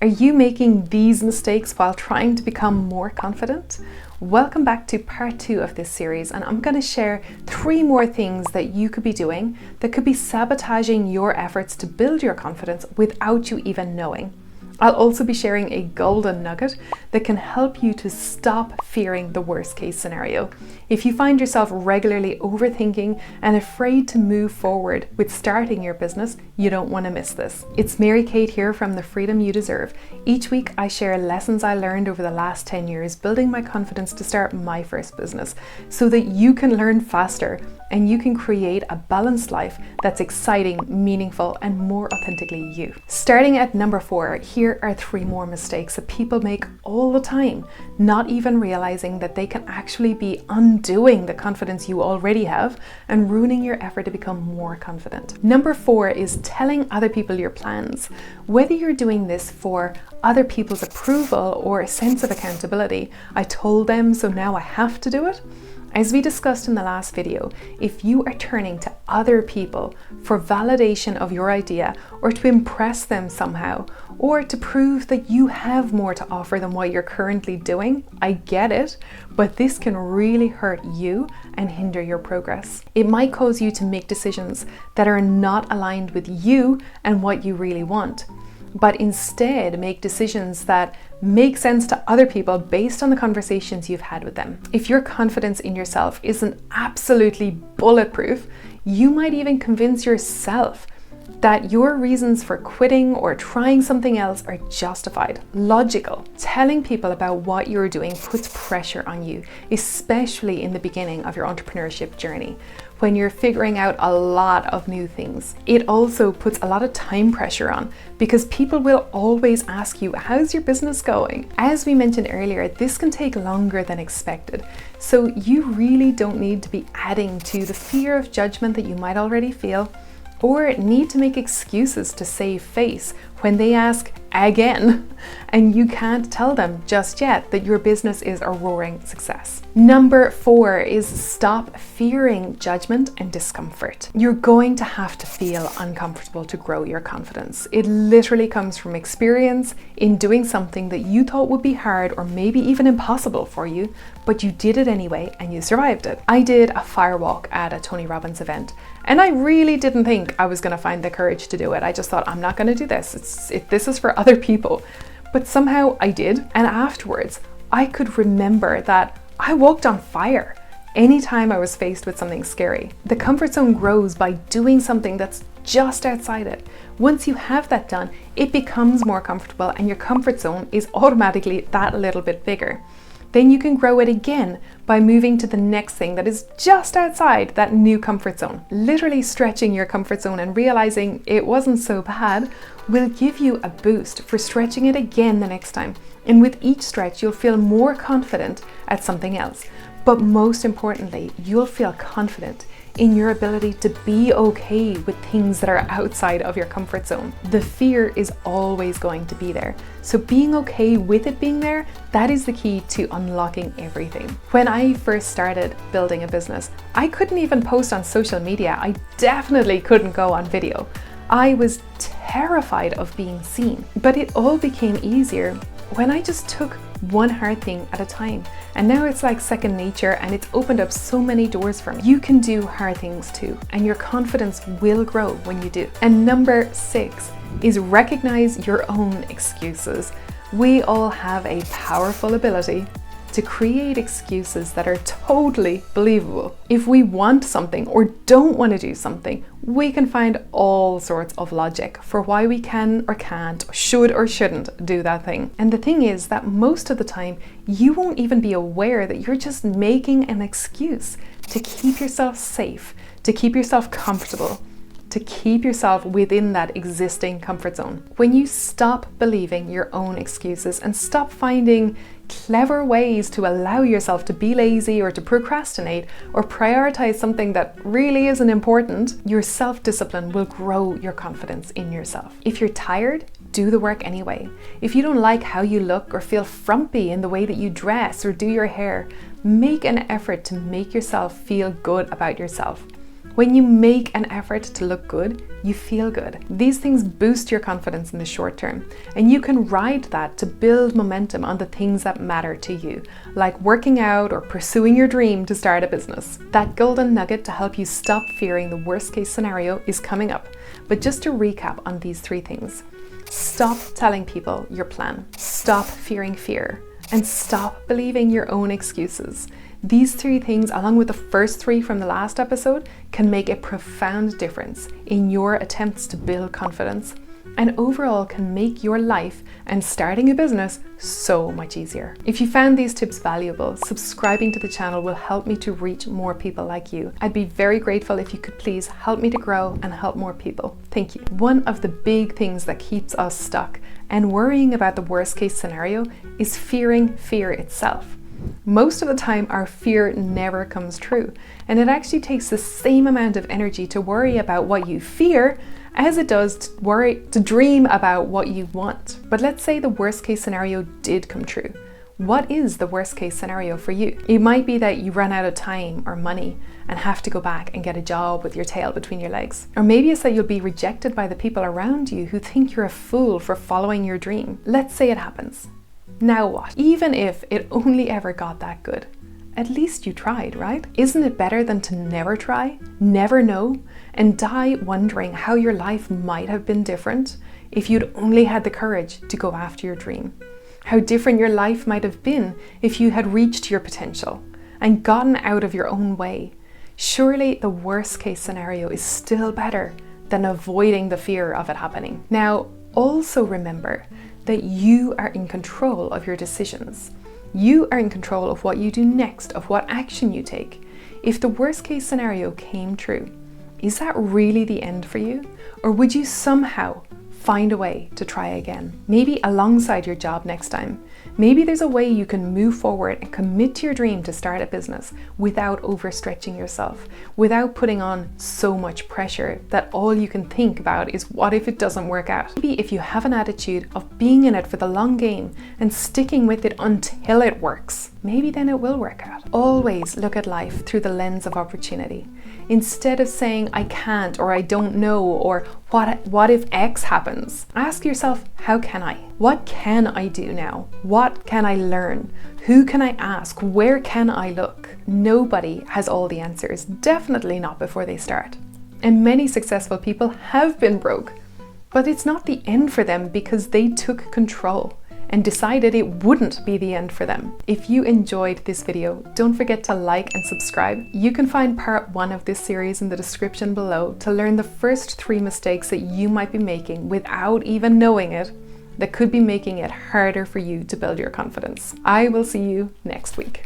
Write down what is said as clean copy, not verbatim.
Are you making these mistakes while trying to become more confident? Welcome back to part 2 of this series, and I'm going to share 3 more things that you could be doing that could be sabotaging your efforts to build your confidence without you even knowing. I'll also be sharing a golden nugget that can help you to stop fearing the worst case scenario. If you find yourself regularly overthinking and afraid to move forward with starting your business, you don't want to miss this. It's Mary Kate here from The Freedom You Deserve. Each week I share lessons I learned over the last 10 years building my confidence to start my first business so that you can learn faster and you can create a balanced life that's exciting, meaningful, and more authentically you. Starting at number 4, here are 3 more mistakes that people make all the time, not even realizing that they can actually be undoing the confidence you already have and ruining your effort to become more confident. Number 4 is telling other people your plans. Whether you're doing this for other people's approval or a sense of accountability, I told them so now I have to do it. As we discussed in the last video, if you are turning to other people for validation of your idea or to impress them somehow, or to prove that you have more to offer than what you're currently doing, I get it, but this can really hurt you and hinder your progress. It might cause you to make decisions that are not aligned with you and what you really want, but instead make decisions that make sense to other people based on the conversations you've had with them. If your confidence in yourself isn't absolutely bulletproof, you might even convince yourself that your reasons for quitting or trying something else are justified, logical. Telling people about what you're doing puts pressure on you, especially in the beginning of your entrepreneurship journey, when you're figuring out a lot of new things. It also puts a lot of time pressure on because people will always ask you, how's your business going? As we mentioned earlier, this can take longer than expected. So you really don't need to be adding to the fear of judgment that you might already feel, or need to make excuses to save face when they ask again and you can't tell them just yet that your business is a roaring success. Number 4 is stop fearing judgment and discomfort. You're going to have to feel uncomfortable to grow your confidence. It literally comes from experience in doing something that you thought would be hard or maybe even impossible for you, but you did it anyway and you survived it. I did a fire walk at a Tony Robbins event and I really didn't think I was going to find the courage to do it. I just thought, I'm not going to do this. This is for other people. But somehow I did. And afterwards, I could remember that I walked on fire anytime I was faced with something scary. The comfort zone grows by doing something that's just outside it. Once you have that done, it becomes more comfortable and your comfort zone is automatically that little bit bigger. Then you can grow it again by moving to the next thing that is just outside that new comfort zone. Literally stretching your comfort zone and realizing it wasn't so bad will give you a boost for stretching it again the next time. And with each stretch, you'll feel more confident at something else. But most importantly, you'll feel confident in your ability to be okay with things that are outside of your comfort zone. The fear is always going to be there. So being okay with it being there, that is the key to unlocking everything. When I first started building a business, I couldn't even post on social media. I definitely couldn't go on video. I was terrified of being seen, but it all became easier when I just took one hard thing at a time. And now it's like second nature and it's opened up so many doors for me. You can do hard things too, and your confidence will grow when you do. And number 6 is recognize your own excuses. We all have a powerful ability to create excuses that are totally believable. If we want something or don't want to do something, we can find all sorts of logic for why we can or can't, should or shouldn't do that thing. And the thing is that most of the time, you won't even be aware that you're just making an excuse to keep yourself safe, to keep yourself comfortable, to keep yourself within that existing comfort zone. When you stop believing your own excuses and stop finding clever ways to allow yourself to be lazy or to procrastinate or prioritize something that really isn't important, your self-discipline will grow your confidence in yourself. If you're tired, do the work anyway. If you don't like how you look or feel frumpy in the way that you dress or do your hair, make an effort to make yourself feel good about yourself. When you make an effort to look good, you feel good. These things boost your confidence in the short term, and you can ride that to build momentum on the things that matter to you, like working out or pursuing your dream to start a business. That golden nugget to help you stop fearing the worst case scenario is coming up. But just to recap on these 3 things: stop telling people your plan, stop fearing fear, and stop believing your own excuses. These 3 things, along with the first 3 from the last episode, can make a profound difference in your attempts to build confidence, and overall can make your life and starting a business so much easier. If you found these tips valuable, subscribing to the channel will help me to reach more people like you. I'd be very grateful if you could please help me to grow and help more people. Thank you. One of the big things that keeps us stuck and worrying about the worst case scenario is fearing fear itself. Most of the time, our fear never comes true, and it actually takes the same amount of energy to worry about what you fear as it does to dream about what you want. But let's say the worst case scenario did come true. What is the worst case scenario for you? It might be that you run out of time or money and have to go back and get a job with your tail between your legs. Or maybe it's that you'll be rejected by the people around you who think you're a fool for following your dream. Let's say it happens. Now what? Even if it only ever got that good, at least you tried, right? Isn't it better than to never try, never know, and die wondering how your life might have been different if you'd only had the courage to go after your dream? How different your life might have been if you had reached your potential and gotten out of your own way. Surely the worst case scenario is still better than avoiding the fear of it happening. Now, also remember that you are in control of your decisions. You are in control of what you do next, of what action you take. If the worst case scenario came true, is that really the end for you? Or would you somehow find a way to try again? Maybe alongside your job next time. Maybe there's a way you can move forward and commit to your dream to start a business without overstretching yourself, without putting on so much pressure that all you can think about is what if it doesn't work out. Maybe if you have an attitude of being in it for the long game and sticking with it until it works, maybe then it will work out. Always look at life through the lens of opportunity. Instead of saying I can't or I don't know or what if X happens, ask yourself, how can I? What can I do now? What can I learn? Who can I ask? Where can I look? Nobody has all the answers, definitely not before they start. And many successful people have been broke, but it's not the end for them because they took control and decided it wouldn't be the end for them. If you enjoyed this video, don't forget to like and subscribe. You can find part 1 of this series in the description below to learn the first 3 mistakes that you might be making without even knowing it that could be making it harder for you to build your confidence. I will see you next week.